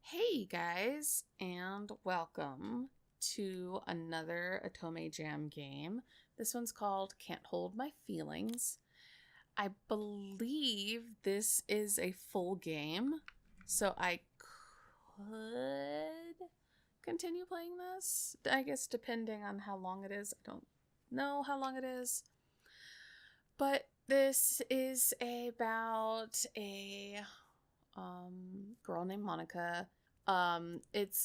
Hey guys, and welcome to another Otome Jam game. This one's called Can't Hold My Feelings. I believe this is a full game, so I could continue playing this. I guess depending on how long it is. I don't know how long it is. But this is about a girl named Monica. It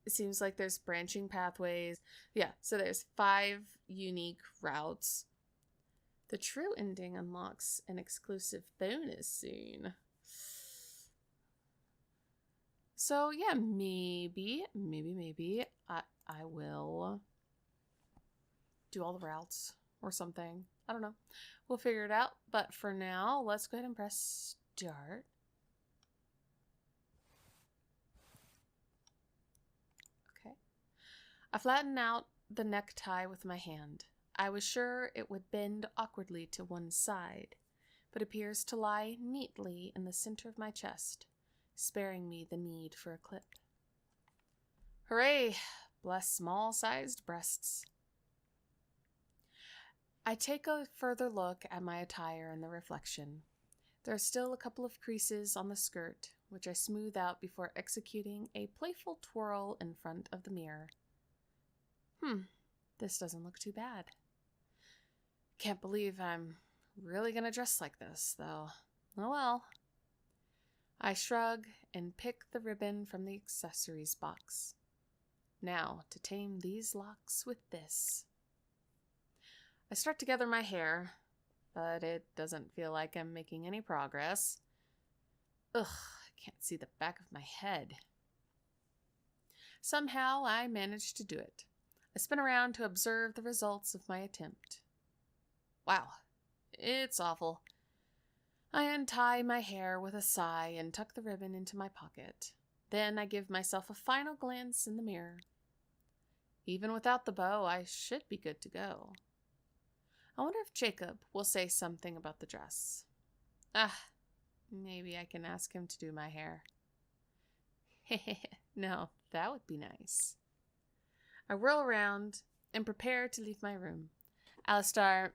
seems like there's branching pathways. Yeah, so there's 5 unique routes. The true ending unlocks an exclusive bonus soon. So yeah, maybe I will do all the routes or something. I don't know. We'll figure it out. But for now, let's go ahead and press start. I flattened out the necktie with my hand. I was sure it would bend awkwardly to one side, but appears to lie neatly in the center of my chest, sparing me the need for a clip. Hooray! Bless small-sized breasts. I take a further look at my attire in the reflection. There are still a couple of creases on the skirt, which I smooth out before executing a playful twirl in front of the mirror. This doesn't look too bad. Can't believe I'm really gonna dress like this, though. Oh well. I shrug and pick the ribbon from the accessories box. Now, to tame these locks with this. I start to gather my hair, but it doesn't feel like I'm making any progress. Ugh, I can't see the back of my head. Somehow I manage to do it. I spin around to observe the results of my attempt. Wow, it's awful. I untie my hair with a sigh and tuck the ribbon into my pocket. Then I give myself a final glance in the mirror. Even without the bow, I should be good to go. I wonder if Jacob will say something about the dress. Maybe I can ask him to do my hair. No, that would be nice. I whirl around and prepare to leave my room. Alistar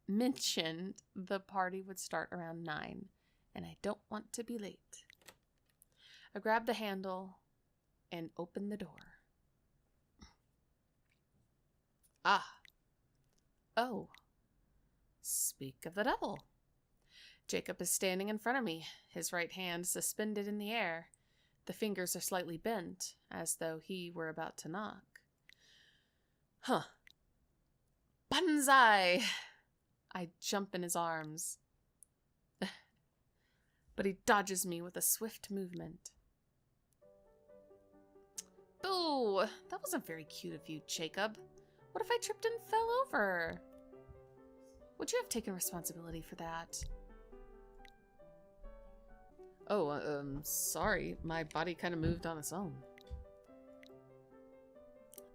mentioned the party would start around 9, and I don't want to be late. I grab the handle and open the door. Oh. Speak of the devil. Jacob is standing in front of me, his right hand suspended in the air. The fingers are slightly bent, as though he were about to knock. Banzai! I jump in his arms. But he dodges me with a swift movement. Boo! That wasn't very cute of you, Jacob. What if I tripped and fell over? Would you have taken responsibility for that? Oh, sorry. My body kind of moved on its own.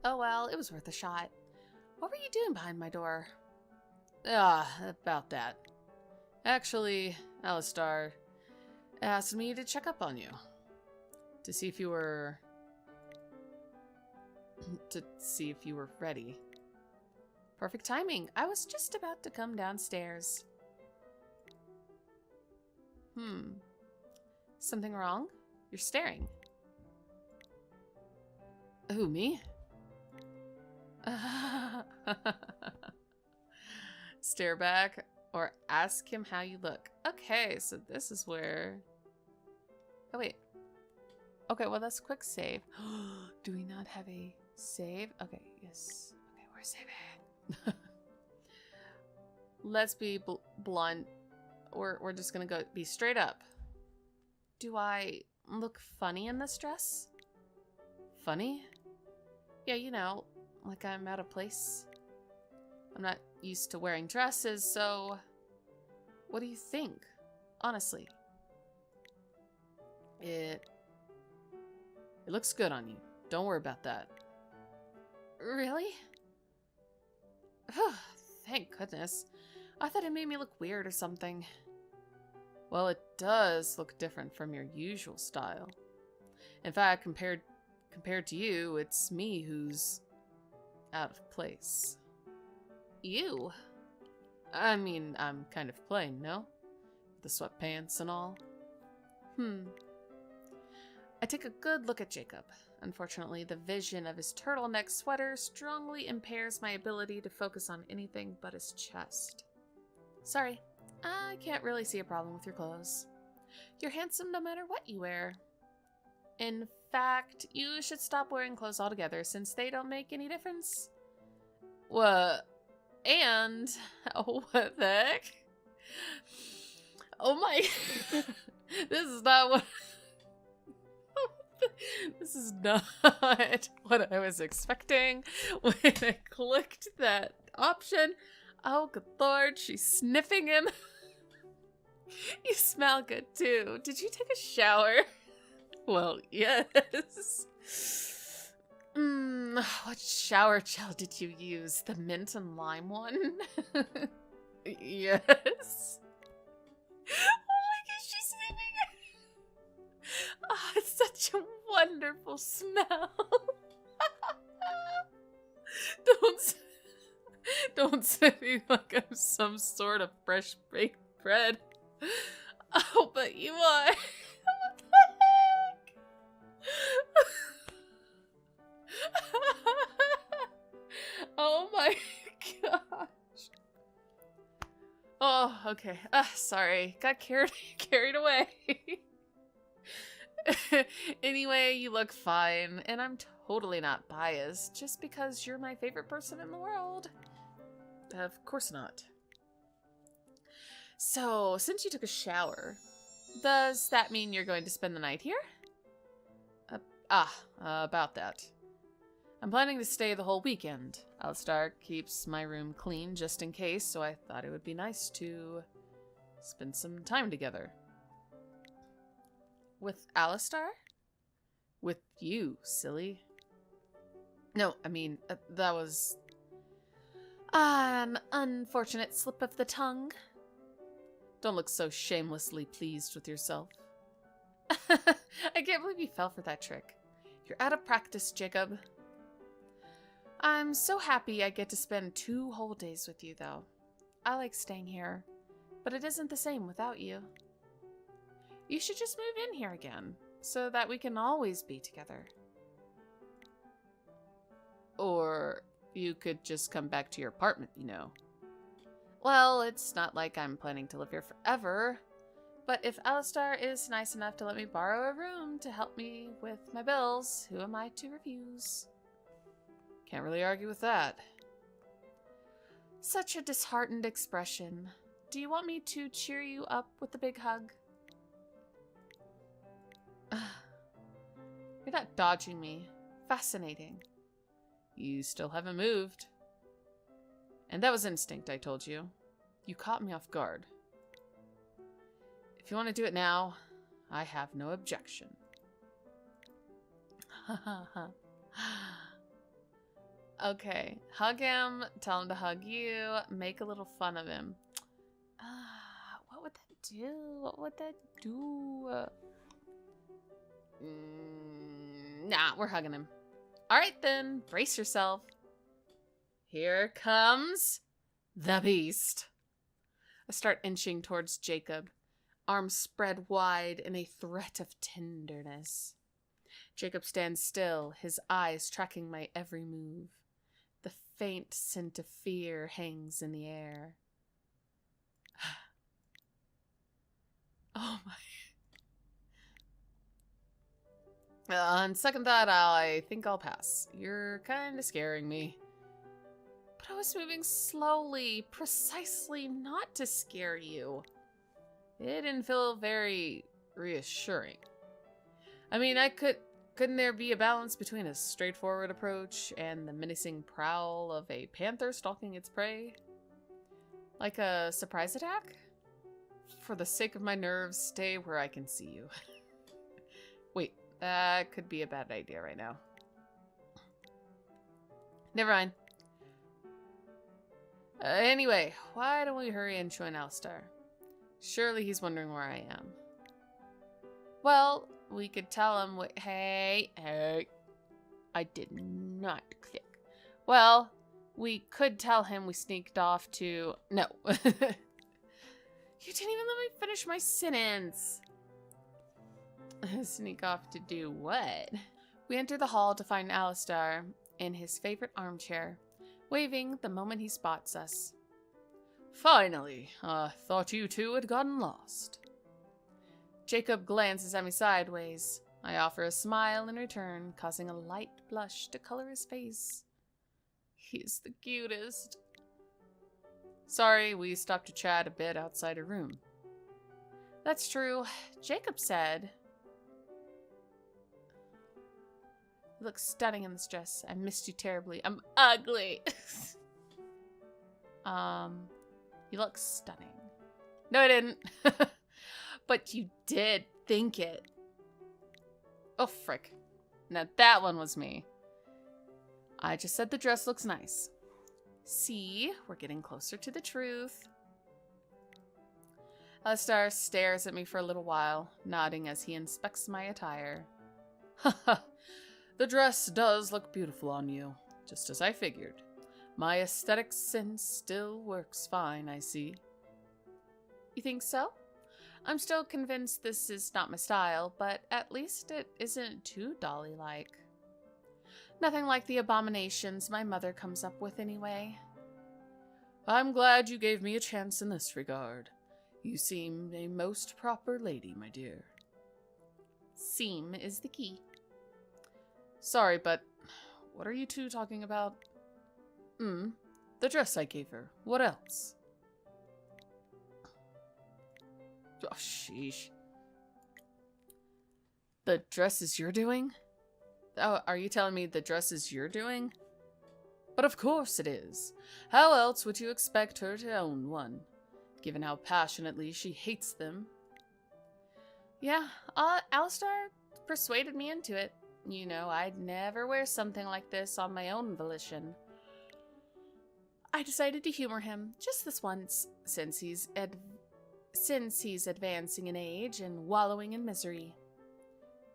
Oh well, it was worth a shot. What were you doing behind my door? About that. Actually, Alistar asked me to check up on you. To see if you were... ready. Perfect timing. I was just about to come downstairs. Something wrong? You're staring. Who, me? Stare back or ask him how you look. Okay, so this is where... Oh, wait. Okay, well, that's quick save. Do we not have a save? Okay, yes. Okay, we're saving. Let's be blunt. We're just gonna go be straight up. Do I look funny in this dress? Funny? Yeah, you know, like I'm out of place. I'm not used to wearing dresses, so what do you think? Honestly. It looks good on you. Don't worry about that. Really? Thank goodness. I thought it made me look weird or something. Well, it does look different from your usual style. In fact, compared to you, it's me who's out of place. You? I mean, I'm kind of plain, no? The sweatpants and all. I take a good look at Jacob. Unfortunately, the vision of his turtleneck sweater strongly impairs my ability to focus on anything but his chest. Sorry, I can't really see a problem with your clothes. You're handsome no matter what you wear. In fact, you should stop wearing clothes altogether since they don't make any difference. What? And... oh, what the heck? Oh my... This is not what... This is not what I was expecting when I clicked that option. Oh, good lord, she's sniffing him. You smell good too. Did you take a shower? Well, yes. What shower gel did you use? The mint and lime one? Yes. Oh my gosh, she's sniffing it. Oh, it's such a wonderful smell. Don't say me like I'm some sort of fresh baked bread. Oh, but you are. What the heck? Oh my gosh. Oh, okay. Sorry. Got carried away. Anyway, you look fine, and I'm totally not biased just because you're my favorite person in the world. Of course not. So, since you took a shower, does that mean you're going to spend the night here? About that. I'm planning to stay the whole weekend. Alistar keeps my room clean just in case, so I thought it would be nice to spend some time together. With Alistar? With you, silly. No, I mean, that was an unfortunate slip of the tongue. Don't look so shamelessly pleased with yourself. I can't believe you fell for that trick. You're out of practice, Jacob. I'm so happy I get to spend 2 whole days with you, though. I like staying here, but it isn't the same without you. You should just move in here again, so that we can always be together. Or you could just come back to your apartment, you know. Well, it's not like I'm planning to live here forever, but if Alistar is nice enough to let me borrow a room to help me with my bills, who am I to refuse? Can't really argue with that. Such a disheartened expression. Do you want me to cheer you up with a big hug? You're not dodging me. Fascinating. You still haven't moved. And that was instinct, I told you. You caught me off guard. If you want to do it now, I have no objection. Okay, hug him, tell him to hug you, make a little fun of him. What would that do? What would that do? Nah, we're hugging him. Alright then, brace yourself. Here comes the beast. I start inching towards Jacob, arms spread wide in a threat of tenderness. Jacob stands still, his eyes tracking my every move. The faint scent of fear hangs in the air. Oh my... on second thought, I think I'll pass. You're kind of scaring me. But I was moving slowly, precisely not to scare you. It didn't feel very reassuring. I mean, couldn't there be a balance between a straightforward approach and the menacing prowl of a panther stalking its prey? Like a surprise attack? For the sake of my nerves, stay where I can see you. Wait, that could be a bad idea right now. Never mind. Anyway, why don't we hurry and join Alistar? Surely he's wondering where I am. Well, we could tell him hey, I did not click. Well, we could tell him we sneaked off to... No. You didn't even let me finish my sentence. Sneak off to do what? We enter the hall to find Alistar in his favorite armchair, waving the moment he spots us. Finally, thought you two had gotten lost. Jacob glances at me sideways. I offer a smile in return, causing a light blush to color his face. He's the cutest. Sorry, we stopped to chat a bit outside a room. That's true. Jacob said... You look stunning in this dress. I missed you terribly. I'm ugly. You look stunning. No, I didn't. But you did think it. Oh, frick. Now that one was me. I just said the dress looks nice. See, we're getting closer to the truth. Alistar stares at me for a little while, nodding as he inspects my attire. Haha. The dress does look beautiful on you, just as I figured. My aesthetic sense still works fine, I see. You think so? I'm still convinced this is not my style, but at least it isn't too dolly-like. Nothing like the abominations my mother comes up with anyway. I'm glad you gave me a chance in this regard. You seem a most proper lady, my dear. Seem is the key. Sorry, but what are you two talking about? The dress I gave her. What else? Oh, sheesh. The dresses you're doing? Oh, are you telling me the dresses you're doing? But of course it is. How else would you expect her to own one, given how passionately she hates them? Yeah, Alistar persuaded me into it. You know, I'd never wear something like this on my own volition. I decided to humor him just this once, since he's advancing in age and wallowing in misery.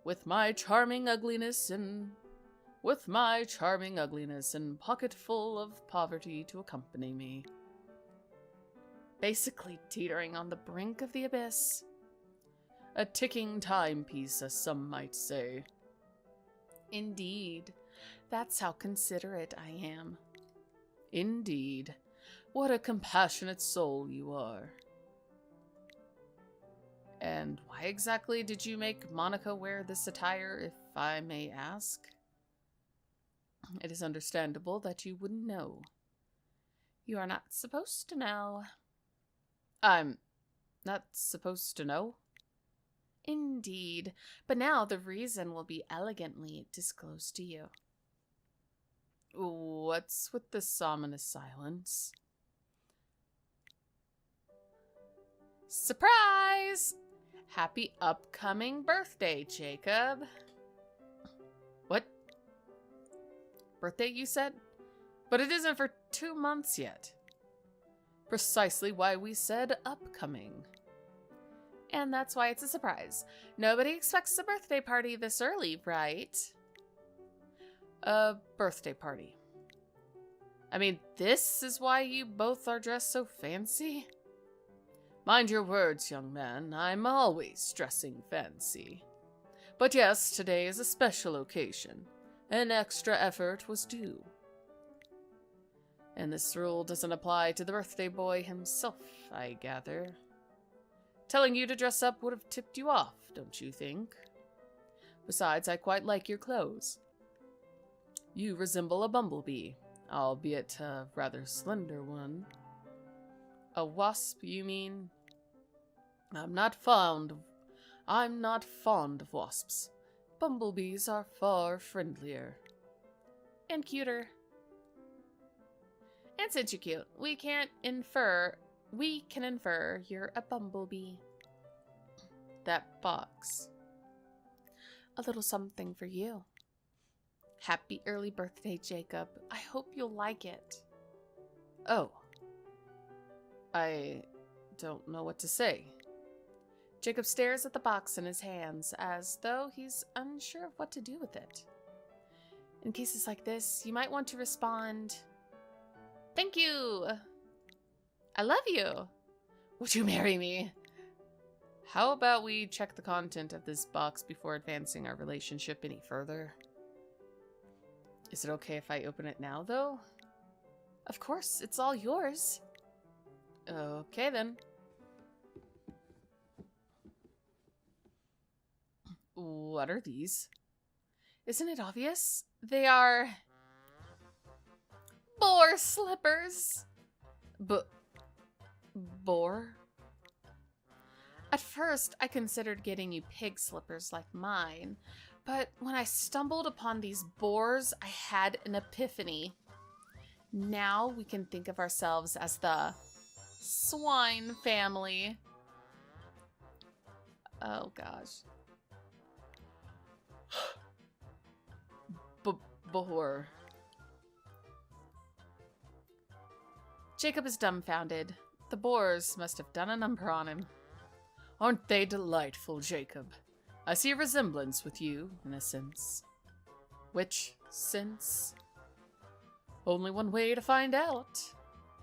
With my charming ugliness and pocket full of poverty to accompany me. Basically teetering on the brink of the abyss. A ticking timepiece, as some might say. Indeed. That's how considerate I am. Indeed. What a compassionate soul you are. And why exactly did you make Monica wear this attire, if I may ask? It is understandable that you wouldn't know. You are not supposed to know. I'm not supposed to know? Indeed, but now the reason will be elegantly disclosed to you. What's with this ominous silence? Surprise! Happy upcoming birthday, Jacob. What? Birthday, you said? But it isn't for 2 months yet. Precisely why we said upcoming. And that's why it's a surprise. Nobody expects a birthday party this early, right? A birthday party. I mean, this is why you both are dressed so fancy? Mind your words, young man. I'm always dressing fancy. But yes, today is a special occasion. An extra effort was due. And this rule doesn't apply to the birthday boy himself, I gather. Telling you to dress up would have tipped you off, don't you think? Besides, I quite like your clothes. You resemble a bumblebee, albeit a rather slender one. A wasp, you mean? I'm not fond of wasps. Bumblebees are far friendlier. And cuter. And since you're cute, we can infer you're a bumblebee. That box. A little something for you. Happy early birthday, Jacob. I hope you'll like it. Oh. I don't know what to say. Jacob stares at the box in his hands as though he's unsure of what to do with it. In cases like this, you might want to respond, "Thank you. I love you. Would you marry me?" How about we check the content of this box before advancing our relationship any further? Is it okay if I open it now, though? Of course, it's all yours. Okay, then. What are these? Isn't it obvious? They are boar slippers. Boar? At first, I considered getting you pig slippers like mine, but when I stumbled upon these boars, I had an epiphany. Now we can think of ourselves as the swine family. Oh gosh. Boar. Jacob is dumbfounded. The boars must have done a number on him. Aren't they delightful, Jacob? I see a resemblance with you, in a sense. Which sense? Only one way to find out.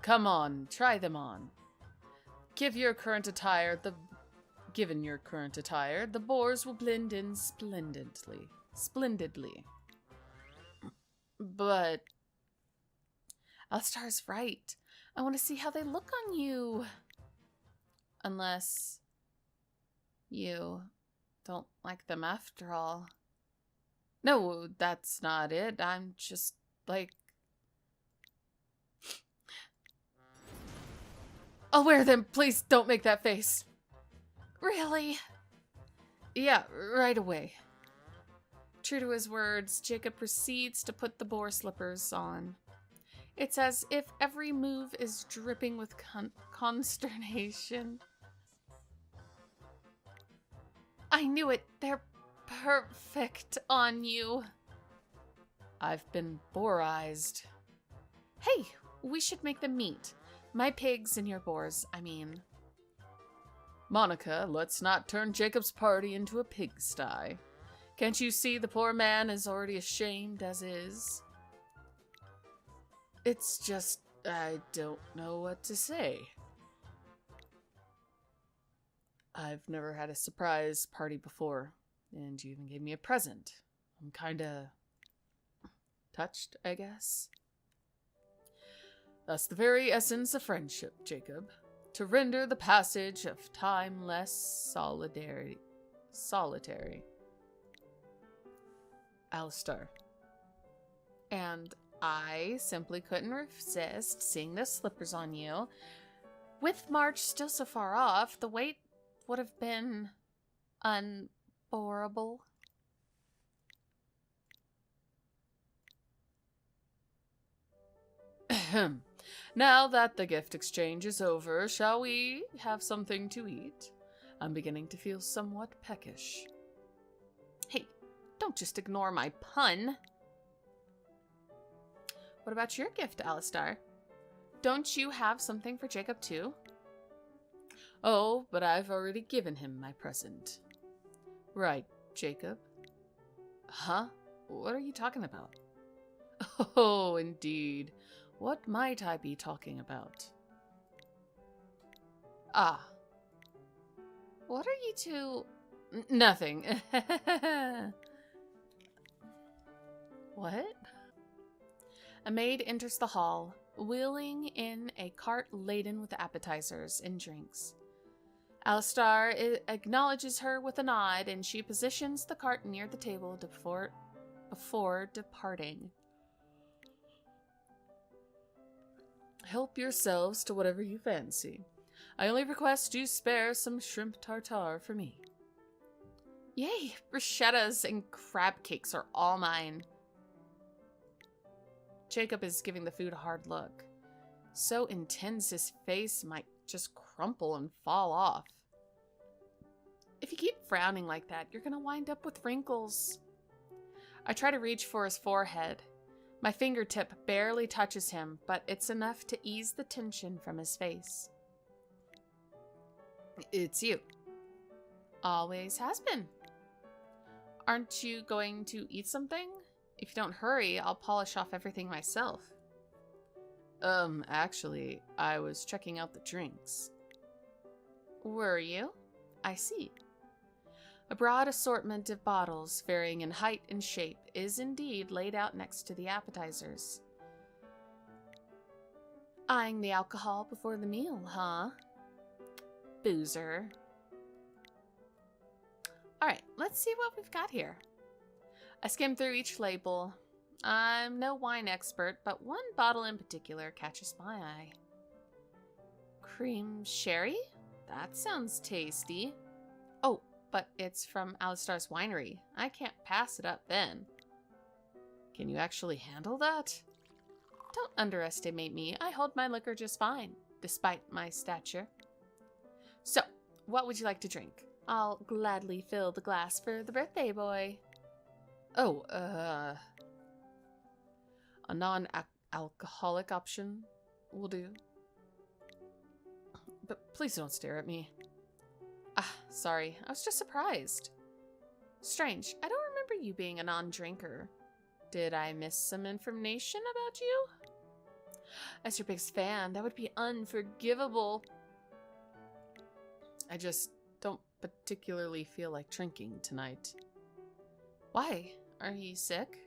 Come on, try them on. Given your current attire, the boars will blend in splendidly. But Alistar's right. I want to see how they look on you. Unless you don't like them after all. No, that's not it. I'm just like... I'll wear them. Please don't make that face. Really? Yeah, right away. True to his words, Jacob proceeds to put the boar slippers on. It's as if every move is dripping with consternation. I knew it. They're perfect on you. I've been boarized. Hey, we should make them meet. My pigs and your boars, I mean. Monica, let's not turn Jacob's party into a pigsty. Can't you see the poor man is already ashamed as is? It's just, I don't know what to say. I've never had a surprise party before, and you even gave me a present. I'm kinda touched, I guess. That's the very essence of friendship, Jacob. To render the passage of time less solitary. Alistar. And I simply couldn't resist seeing the slippers on you. With March still so far off, the wait would have been unbearable. Now that the gift exchange is over, shall we have something to eat? I'm beginning to feel somewhat peckish. Hey, don't just ignore my pun. What about your gift, Alistar? Don't you have something for Jacob too? Oh, but I've already given him my present. Right, Jacob? Huh? What are you talking about? Oh, indeed. What might I be talking about? Ah. What are you two... Nothing. What? A maid enters the hall, wheeling in a cart laden with appetizers and drinks. Alistar acknowledges her with a nod, and she positions the cart near the table before departing. Help yourselves to whatever you fancy. I only request you spare some shrimp tartare for me. Yay! Bruschettas and crab cakes are all mine. Jacob is giving the food a hard look. So intense his face might just crumple and fall off. If you keep frowning like that, you're gonna wind up with wrinkles. I try to reach for his forehead. My fingertip barely touches him, but it's enough to ease the tension from his face. It's you. Always has been. Aren't you going to eat something? If you don't hurry, I'll polish off everything myself. Actually, I was checking out the drinks. Were you? I see. A broad assortment of bottles, varying in height and shape, is indeed laid out next to the appetizers. Eyeing the alcohol before the meal, huh? Boozer. Alright, let's see what we've got here. I skimmed through each label. I'm no wine expert, but one bottle in particular catches my eye. Cream sherry? That sounds tasty. Oh, but it's from Alistar's winery. I can't pass it up then. Can you actually handle that? Don't underestimate me. I hold my liquor just fine, despite my stature. So, what would you like to drink? I'll gladly fill the glass for the birthday boy. Oh, a non-alcoholic option will do. But please don't stare at me. Ah, sorry. I was just surprised. Strange. I don't remember you being a non-drinker. Did I miss some information about you? As your biggest fan, that would be unforgivable. I just don't particularly feel like drinking tonight. Why? Are you sick?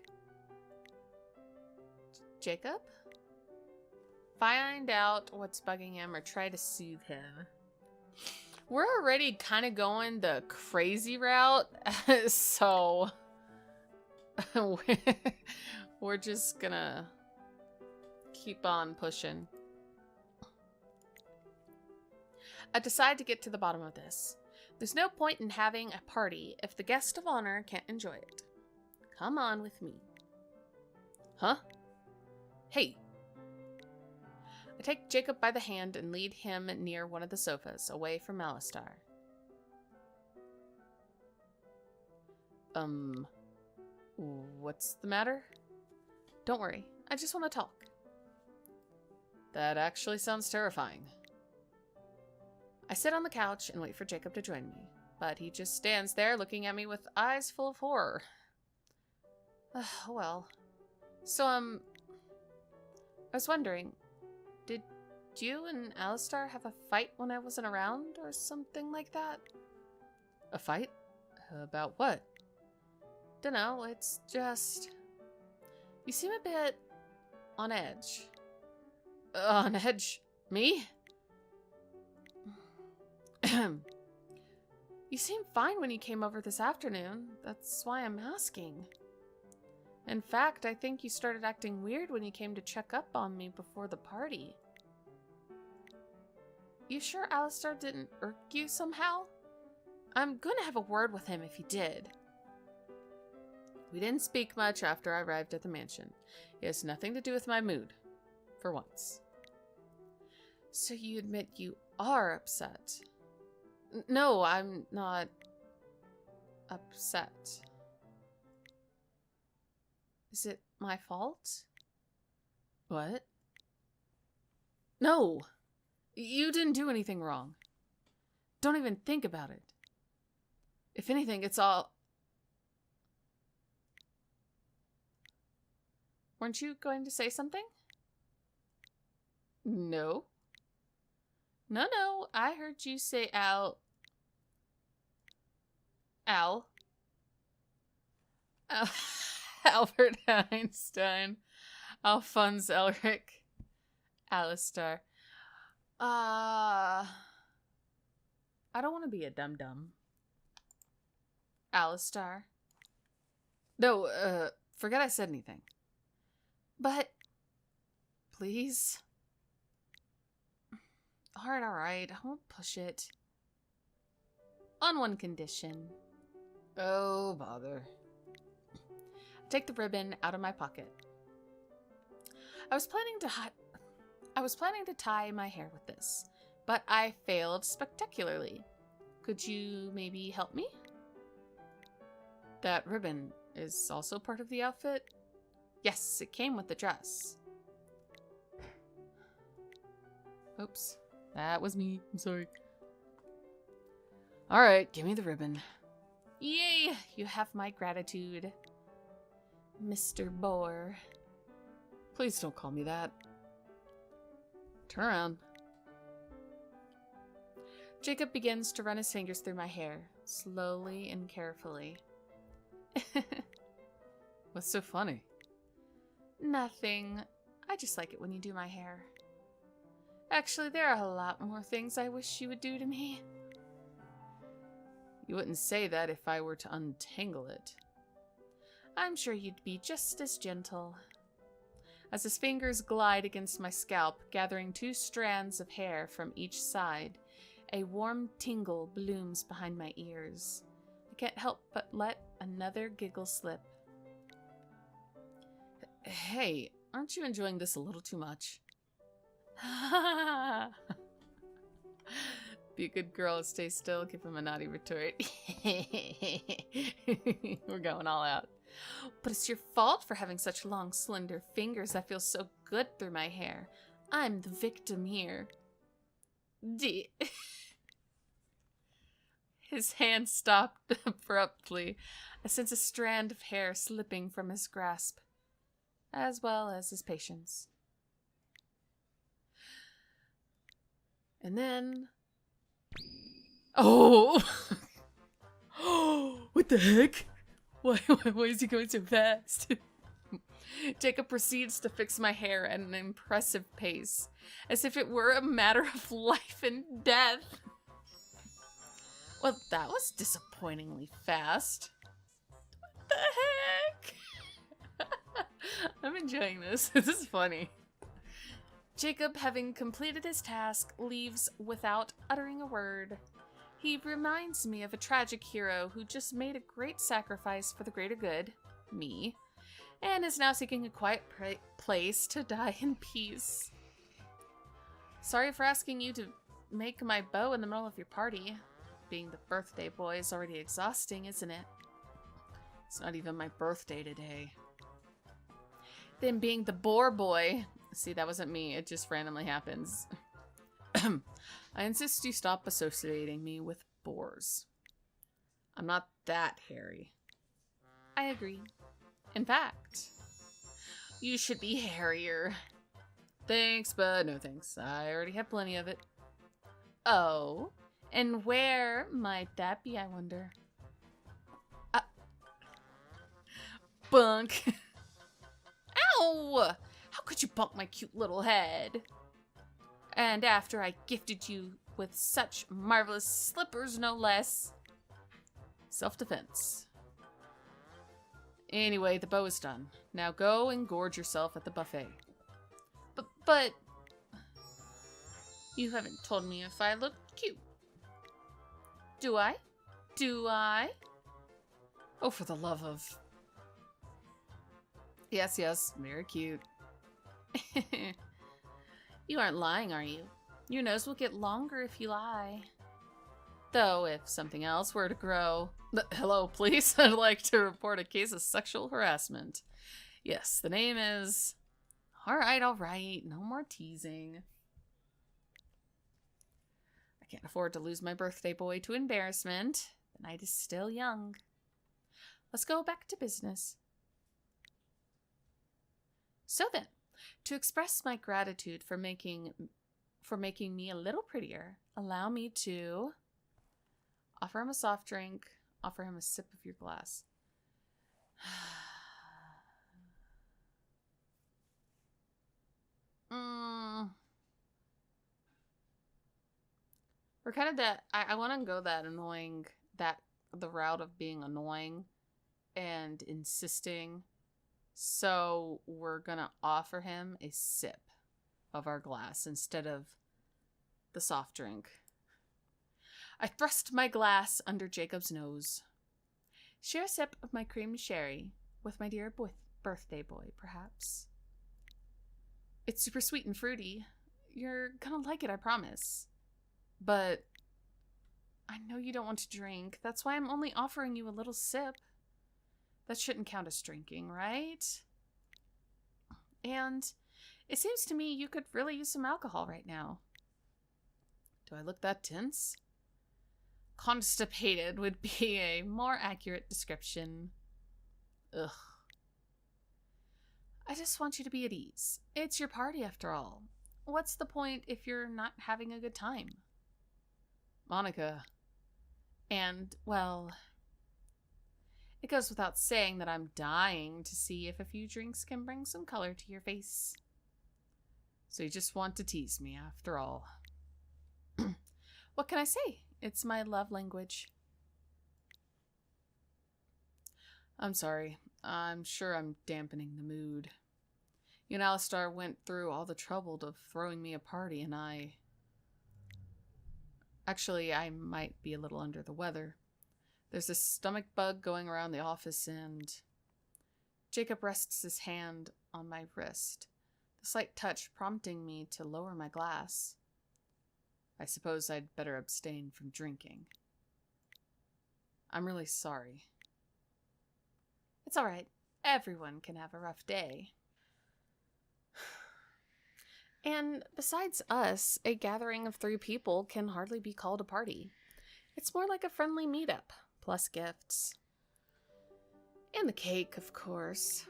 Jacob? Find out what's bugging him or try to soothe him. We're already kind of going the crazy route, so we're just gonna keep on pushing. I decide to get to the bottom of this. There's no point in having a party if the guest of honor can't enjoy it. Come on with me. Huh? Hey. I take Jacob by the hand and lead him near one of the sofas, away from Alistar. What's the matter? Don't worry, I just want to talk. That actually sounds terrifying. I sit on the couch and wait for Jacob to join me, but he just stands there looking at me with eyes full of horror. Oh well. So, I was wondering, did you and Alistar have a fight when I wasn't around or something like that? A fight? About what? Dunno, it's just... You seem a bit on edge. On edge? Me? You seemed fine when you came over this afternoon. That's why I'm asking. In fact, I think you started acting weird when you came to check up on me before the party. You sure Alistar didn't irk you somehow? I'm gonna have a word with him if he did. We didn't speak much after I arrived at the mansion. It has nothing to do with my mood. For once. So you admit you are upset? No, I'm not upset. Is it my fault? What? No! You didn't do anything wrong. Don't even think about it. If anything, it's all... Weren't you going to say something? No. No, I heard you say Al. Albert Einstein. Alphonse Elric. Alistar. I don't want to be a dum-dum. Alistar. No, forget I said anything. But, please. Alright, I won't push it. On one condition. Oh, bother. I take the ribbon out of my pocket. I was planning to tie my hair with this, but I failed spectacularly. Could you maybe help me? That ribbon is also part of the outfit? Yes, it came with the dress. Oops. That was me. I'm sorry. Alright, give me the ribbon. Yay! You have my gratitude, Mr. Boar. Please don't call me that. Turn around. Jacob begins to run his fingers through my hair, slowly and carefully. What's so funny? Nothing. I just like it when you do my hair. Actually, there are a lot more things I wish you would do to me. You wouldn't say that if I were to untangle it. I'm sure you'd be just as gentle. As his fingers glide against my scalp, gathering 2 strands of hair from each side, a warm tingle blooms behind my ears. I can't help but let another giggle slip. Hey, aren't you enjoying this a little too much? Be a good girl and stay still, give him a naughty retort. We're going all out. But it's your fault for having such long, slender fingers that feel so good through my hair. I'm the victim here. His hand stopped abruptly. I sense a strand of hair slipping from his grasp, as well as his patience. And then... Oh! What the heck? Why is he going so fast? Jacob proceeds to fix my hair at an impressive pace, as if it were a matter of life and death. Well, that was disappointingly fast. What the heck? I'm enjoying this. This is funny. Jacob, having completed his task, leaves without uttering a word. He reminds me of a tragic hero who just made a great sacrifice for the greater good, me, and is now seeking a quiet place to die in peace. Sorry for asking you to make my bow in the middle of your party. Being the birthday boy is already exhausting, isn't it? It's not even my birthday today. Then being the boar boy... See, that wasn't me. It just randomly happens. I insist you stop associating me with boars. I'm not that hairy. I agree. In fact, you should be hairier. Thanks, but no thanks. I already have plenty of it. Oh, and where might that be, I wonder? Bunk. Ow! How could you bump my cute little head? And after I gifted you with such marvelous slippers, no less. Self-defense. Anyway, the bow is done. Now go and gorge yourself at the buffet. But... You haven't told me if I look cute. Do I? Do I? Oh, for the love of... Yes, very cute. You aren't lying, are you? Your nose will get longer if you lie. Though, if something else were to grow... Hello, police. I'd like to report a case of sexual harassment. Yes, the name is... Alright. No more teasing. I can't afford to lose my birthday boy to embarrassment. The night is still young. Let's go back to business. So then, to express my gratitude for making me a little prettier, allow me to offer him a soft drink, offer him a sip of your glass. We're kind of that, I want to go that annoying, the route of being annoying and insisting. So we're gonna offer him a sip of our glass instead of the soft drink. I thrust my glass under Jacob's nose. Share a sip of my cream sherry with my dear birthday boy, perhaps. It's super sweet and fruity. You're gonna like it, I promise. But I know you don't want to drink. That's why I'm only offering you a little sip. That shouldn't count as drinking, right? And it seems to me you could really use some alcohol right now. Do I look that tense? constipated would be a more accurate description. Ugh. I just want you to be at ease. It's your party after all. What's the point if you're not having a good time? Monica. And, well, it goes without saying that I'm dying to see if a few drinks can bring some color to your face. So you just want to tease me after all. What can I say? It's my love language. I'm sorry. I'm sure I'm dampening the mood. You and Alistar went through all the trouble of throwing me a party, and Actually, I might be a little under the weather. There's a stomach bug going around the office, and... Jacob rests his hand on my wrist, the slight touch prompting me to lower my glass. I suppose I'd better abstain from drinking. I'm really sorry. It's all right. Everyone can have a rough day. And besides us, a gathering of 3 people can hardly be called a party. It's more like a friendly meetup, plus gifts. And the cake, of course.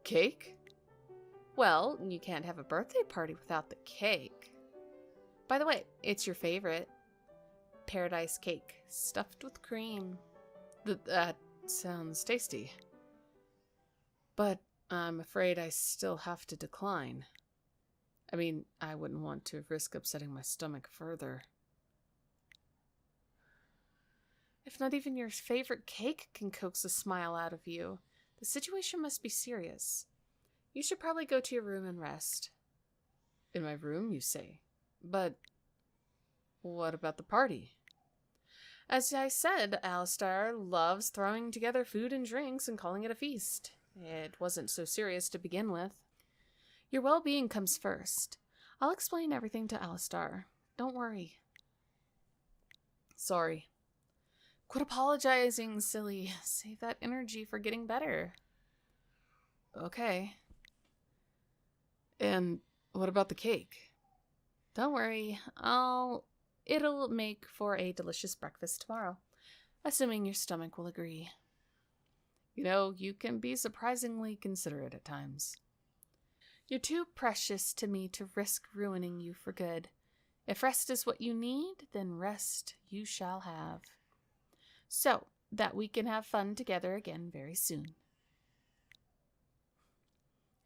Cake? Well, you can't have a birthday party without the cake. By the way, it's your favorite. Paradise cake, stuffed with cream. That sounds tasty. But I'm afraid I still have to decline. I mean, I wouldn't want to risk upsetting my stomach further. If not even your favorite cake can coax a smile out of you, the situation must be serious. You should probably go to your room and rest. In my room, you say? But what about the party? As I said, Alistar loves throwing together food and drinks and calling it a feast. It wasn't so serious to begin with. Your well-being comes first. I'll explain everything to Alistar. Don't worry. Sorry. Quit apologizing, silly. Save that energy for getting better. Okay. And what about the cake? Don't worry. It'll make for a delicious breakfast tomorrow, assuming your stomach will agree. You know, you can be surprisingly considerate at times. You're too precious to me to risk ruining you for good. If rest is what you need, then rest you shall have. So that we can have fun together again very soon.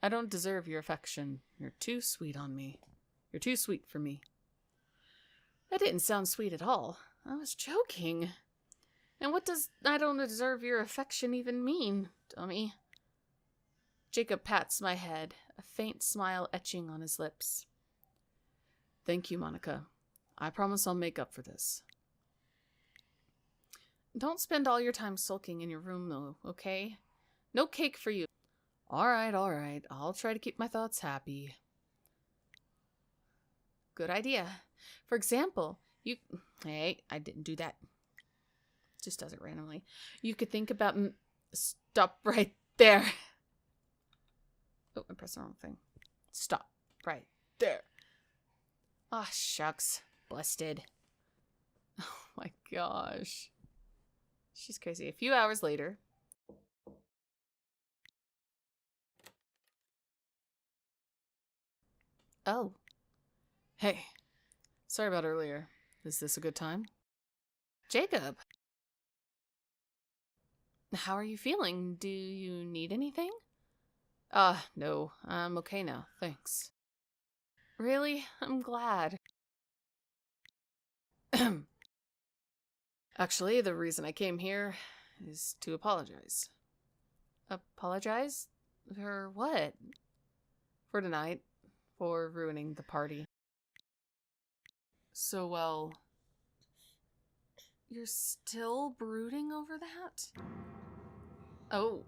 I don't deserve your affection. You're too sweet on me. You're too sweet for me. That didn't sound sweet at all. I was joking. And what does I don't deserve your affection even mean, dummy? Jacob pats my head, a faint smile etching on his lips. Thank you, Monica. I promise I'll make up for this. Don't spend all your time sulking in your room, though, okay? No cake for you. All right. I'll try to keep my thoughts happy. Good idea. For example, Hey, I didn't do that. Just does it randomly. You could think about... Stop right there. Oh, I pressed the wrong thing. Stop right there. Ah, shucks. Busted. Oh my gosh. She's crazy. A few hours later. Oh. Hey. Sorry about earlier. Is this a good time? Jacob. How are you feeling? Do you need anything? No. I'm okay now. Thanks. Really? I'm glad. Actually, the reason I came here is to apologize. Apologize? For what? For tonight. For ruining the party. So, well... You're still brooding over that? Oh.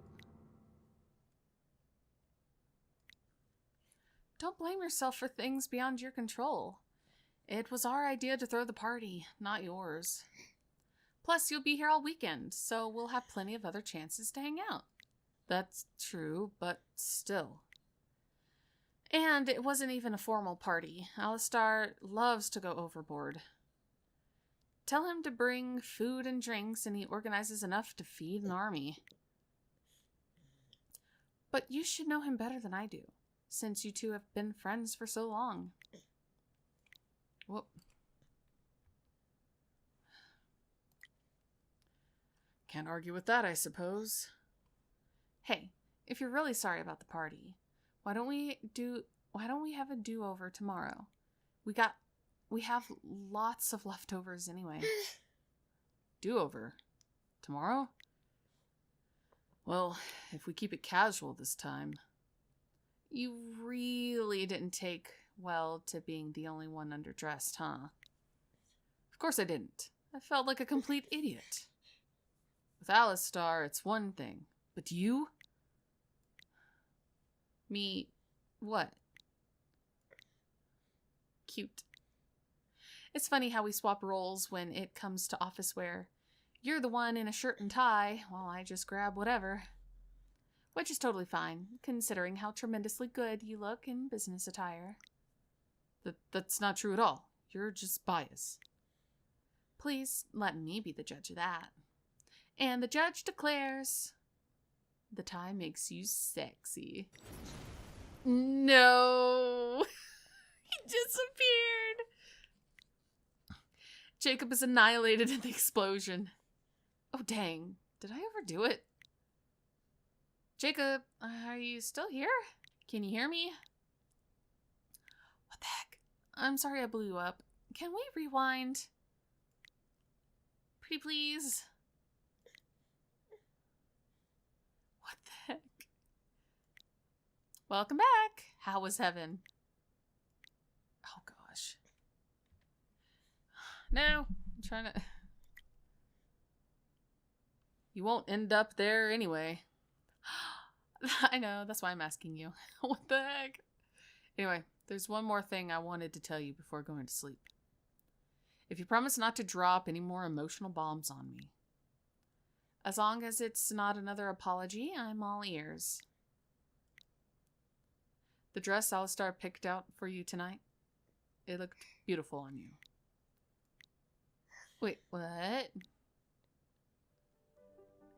Don't blame yourself for things beyond your control. It was our idea to throw the party, not yours. Plus, you'll be here all weekend, so we'll have plenty of other chances to hang out. That's true, but still. And it wasn't even a formal party. Alistar loves to go overboard. Tell him to bring food and drinks, and he organizes enough to feed an army. But you should know him better than I do, since you two have been friends for so long. Whoop. Can't argue with that, I suppose. Hey, if you're really sorry about the party, why don't we have a do-over tomorrow? We have lots of leftovers anyway. Do-over? Tomorrow? Well, if we keep it casual this time. You really didn't take well to being the only one underdressed, huh? Of course I didn't. I felt like a complete idiot. With Alistar, it's one thing. But you? Me, what? Cute. It's funny how we swap roles when it comes to office wear. You're the one in a shirt and tie, while I just grab whatever. Which is totally fine, considering how tremendously good you look in business attire. That's not true at all. You're just biased. Please let me be the judge of that. And the judge declares, the tie makes you sexy. No! He disappeared! Jacob is annihilated in the explosion. Oh dang, did I overdo it? Jacob, are you still here? Can you hear me? What the heck? I'm sorry I blew you up. Can we rewind? Pretty please? What the heck? Welcome back. How was heaven? Oh gosh. No, I'm trying to... You won't end up there anyway. I know, that's why I'm asking you. What the heck? Anyway, there's one more thing I wanted to tell you before going to sleep. If you promise not to drop any more emotional bombs on me. As long as it's not another apology, I'm all ears. The dress Alistar picked out for you tonight, it looked beautiful on you. Wait, what?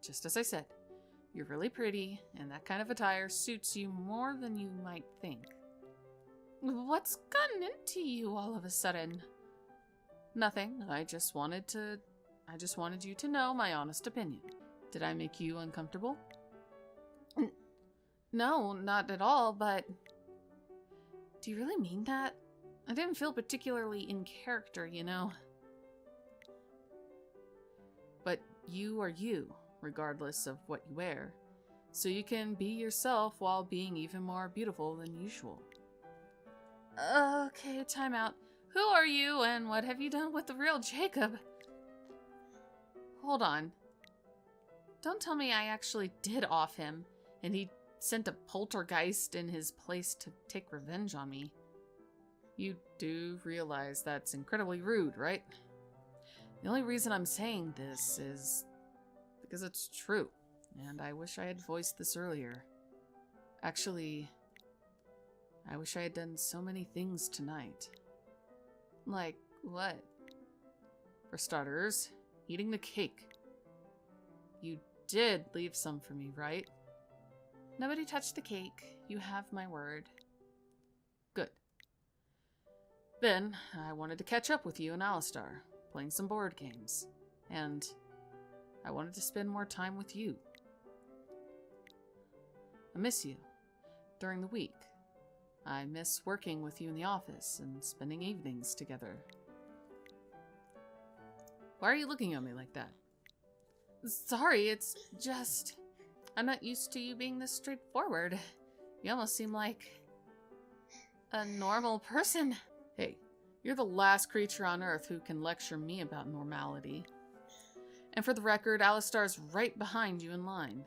Just as I said, you're really pretty, and that kind of attire suits you more than you might think. What's gotten into you all of a sudden? Nothing. I just wanted you to know my honest opinion. Did I make you uncomfortable? No, not at all, but... Do you really mean that? I didn't feel particularly in character, you know. But you are you, regardless of what you wear. So you can be yourself while being even more beautiful than usual. Okay, time out. Who are you and what have you done with the real Jacob? Hold on. Don't tell me I actually did off him and he sent a poltergeist in his place to take revenge on me. You do realize that's incredibly rude, right? The only reason I'm saying this is because it's true, and I wish I had voiced this earlier. Actually, I wish I had done so many things tonight. Like what? For starters, eating the cake. You did leave some for me, right? Nobody touched the cake. You have my word. Good. Then, I wanted to catch up with you and Alistar, playing some board games. And I wanted to spend more time with you. I miss you. During the week. I miss working with you in the office and spending evenings together. Why are you looking at me like that? Sorry, it's just... I'm not used to you being this straightforward. You almost seem like a normal person. Hey, you're the last creature on Earth who can lecture me about normality. And for the record, Alistar's right behind you in line.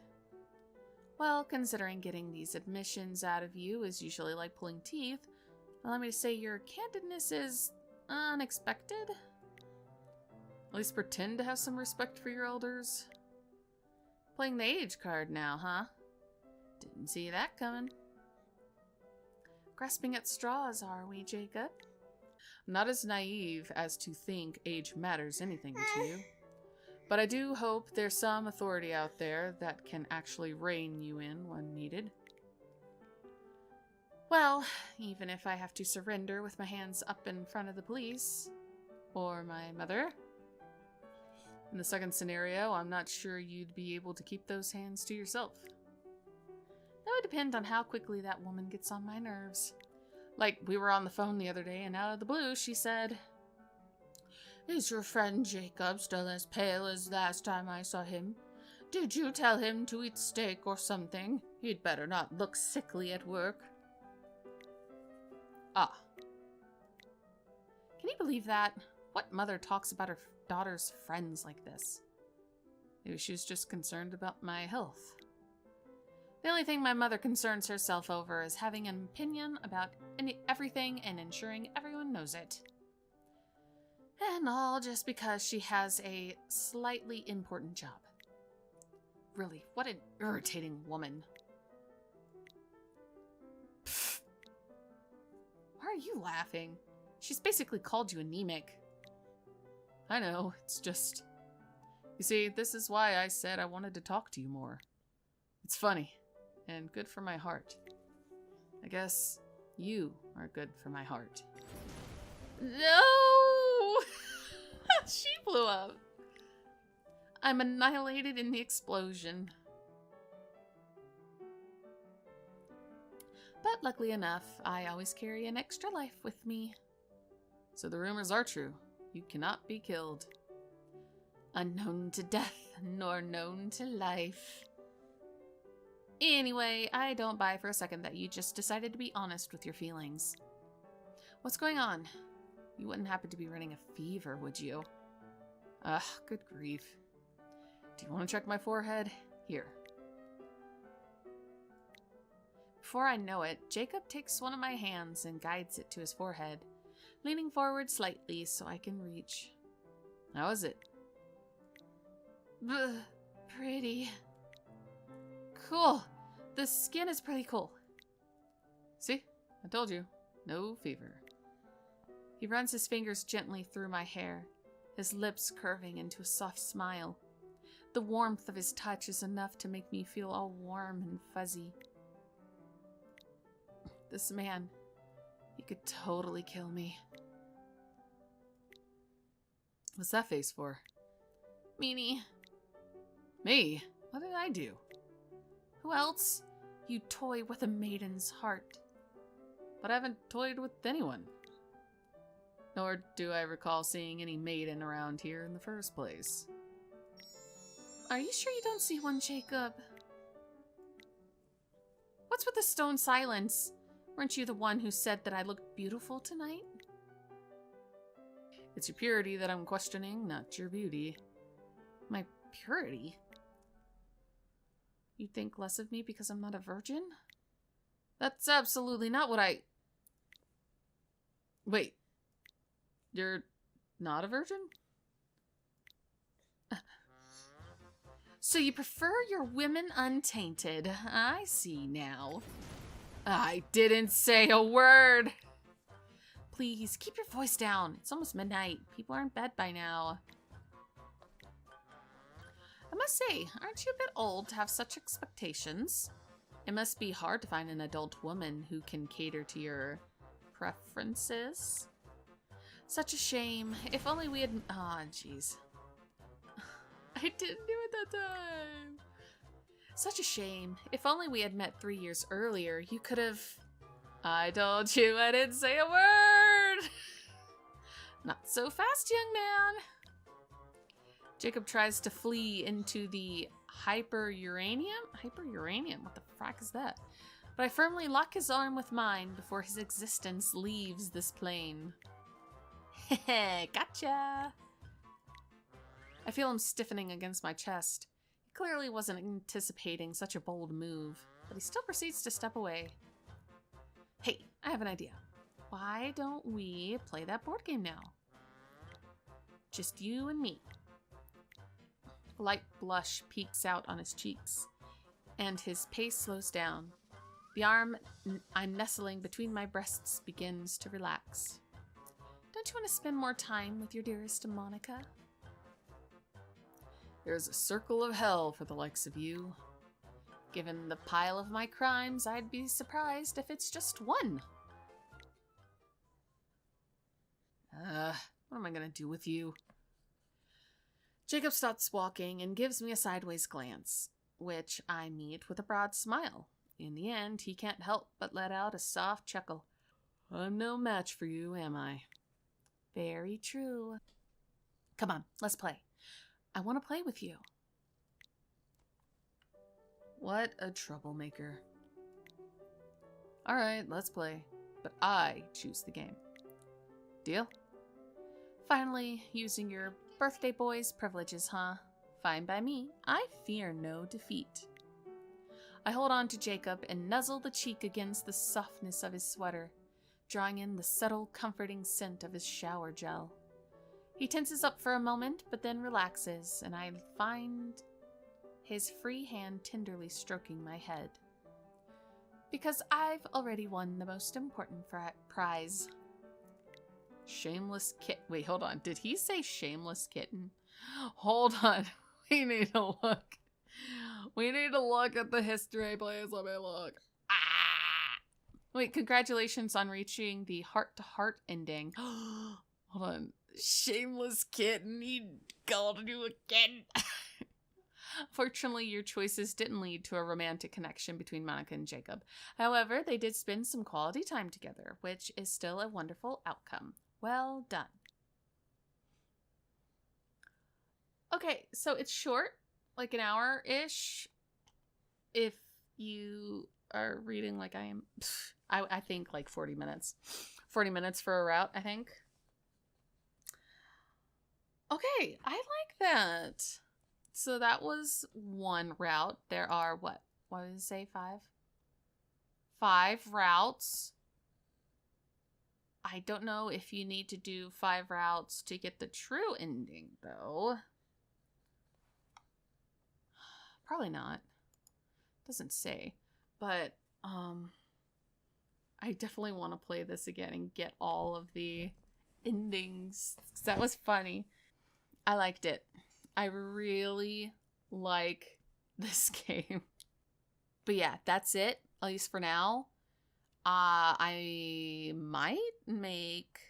Well, considering getting these admissions out of you is usually like pulling teeth, allow me to say your candidness is unexpected. At least pretend to have some respect for your elders. Playing the age card now, huh? Didn't see that coming. Grasping at straws, are we, Jacob? I'm not as naive as to think age matters anything to you. But I do hope there's some authority out there that can actually rein you in when needed. Well, even if I have to surrender with my hands up in front of the police, or my mother. In the second scenario, I'm not sure you'd be able to keep those hands to yourself. That would depend on how quickly that woman gets on my nerves. Like, we were on the phone the other day, and out of the blue, she said, "Is your friend Jacob still as pale as last time I saw him? Did you tell him to eat steak or something? He'd better not look sickly at work." Ah. Can you believe that? What mother talks about her daughter's friends like this? Maybe she was just concerned about my health. The only thing my mother concerns herself over is having an opinion about everything and ensuring everyone knows it. And all just because she has a slightly important job. Really, what an irritating woman. Pfft. Why are you laughing? She's basically called you anemic. I know, it's just... You see, this is why I said I wanted to talk to you more. It's funny, and good for my heart. I guess you are good for my heart. No! She blew up. I'm annihilated in the explosion. But luckily enough, I always carry an extra life with me. So the rumors are true. You cannot be killed. Unknown to death, nor known to life. Anyway, I don't buy for a second that you just decided to be honest with your feelings. What's going on? You wouldn't happen to be running a fever, would you? Ugh, good grief. Do you want to check my forehead? Here. Before I know it, Jacob takes one of my hands and guides it to his forehead, leaning forward slightly so I can reach. How is it? Ugh, pretty. Cool. The skin is pretty cool. See? I told you. No fever. He runs his fingers gently through my hair, his lips curving into a soft smile. The warmth of his touch is enough to make me feel all warm and fuzzy. This man, he could totally kill me. What's that face for? Meanie. Me? What did I do? Who else? You toy with a maiden's heart. But I haven't toyed with anyone. Nor do I recall seeing any maiden around here in the first place. Are you sure you don't see one, Jacob? What's with the stone silence? Weren't you the one who said that I looked beautiful tonight? It's your purity that I'm questioning, not your beauty. My purity? You think less of me because I'm not a virgin? That's absolutely not what I... Wait. You're not a virgin? So you prefer your women untainted. I see now. I didn't say a word. Please, keep your voice down. It's almost midnight. People are in bed by now. I must say, aren't you a bit old to have such expectations? It must be hard to find an adult woman who can cater to your preferences. Such a shame. If only we had... Aw, jeez. I didn't do it that time. Such a shame. If only we had met 3 years earlier, you could have... I told you I didn't say a word! Not so fast, young man. Jacob tries to flee into the hyper-uranium? Hyper-uranium? What the frack is that? But I firmly lock his arm with mine before his existence leaves this plane. Heh, gotcha! I feel him stiffening against my chest. He clearly wasn't anticipating such a bold move, but he still proceeds to step away. Hey, I have an idea. Why don't we play that board game now? Just you and me. A light blush peeks out on his cheeks, and his pace slows down. The arm I'm nestling between my breasts begins to relax. Don't you want to spend more time with your dearest Monica? There's a circle of hell for the likes of you. Given the pile of my crimes, I'd be surprised if it's just one. What am I gonna do with you? Jacob stops walking and gives me a sideways glance, which I meet with a broad smile. In the end, he can't help but let out a soft chuckle. I'm no match for you, am I? Very true. Come on, let's play. I want to play with you. What a troublemaker. Alright, let's play. But I choose the game. Deal? Finally, using your birthday boy's privileges, huh? Fine by me. I fear no defeat. I hold on to Jacob and nuzzle the cheek against the softness of his sweater, drawing in the subtle, comforting scent of his shower gel. He tenses up for a moment, but then relaxes, and I find his free hand tenderly stroking my head. Because I've already won the most important prize. Shameless kitten. Wait, hold on. Did he say shameless kitten? Hold on. We need to look. We need to look at the history, please. Let me look. Wait, congratulations on reaching the heart-to-heart ending. Hold on. Shameless kitten. He called you a kitten. Fortunately, your choices didn't lead to a romantic connection between Monica and Jacob. However, they did spend some quality time together, which is still a wonderful outcome. Well done. Okay, so it's short, like an hour-ish. If you are reading like I am, I think like 40 minutes. 40 minutes for a route, I think. Okay, I like that. So that was one route. There are what? What did it say? 5? 5 routes. I don't know if you need to do 5 routes to get the true ending, though. Probably not. Doesn't say. But, I definitely want to play this again and get all of the endings. That was funny. I liked it. I really like this game. But yeah, that's it, at least for now. I might make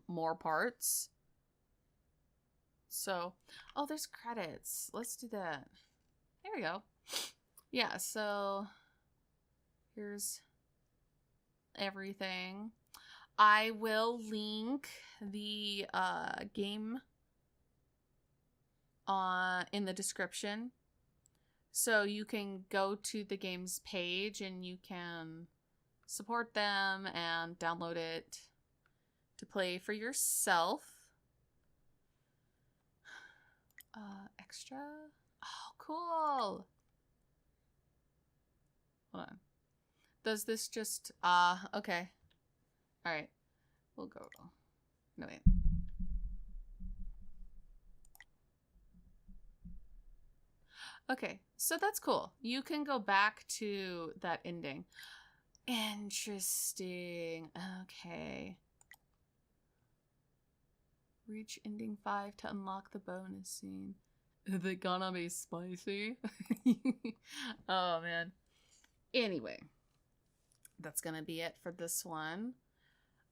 more parts. So, oh, there's credits. Let's do that. There we go. Yeah, so here's everything. I will link the game in the description, so you can go to the game's page and you can support them and download it to play for yourself. Extra? Oh, cool. Hold on. Does this just okay. All right. We'll go. No, wait. Okay, so that's cool. You can go back to that ending. Interesting. Okay. Reach ending 5 to unlock the bonus scene. Is it gonna be spicy? Oh, man. Anyway, that's gonna be it for this one.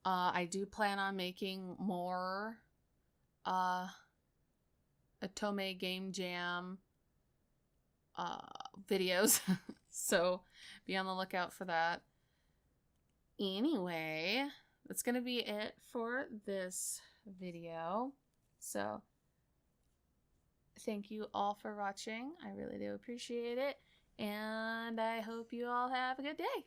I do plan on making more Otome Game Jam videos. So be on the lookout for that. Anyway, that's gonna be it for this video. So thank you all for watching. I really do appreciate it, and I hope you all have a good day.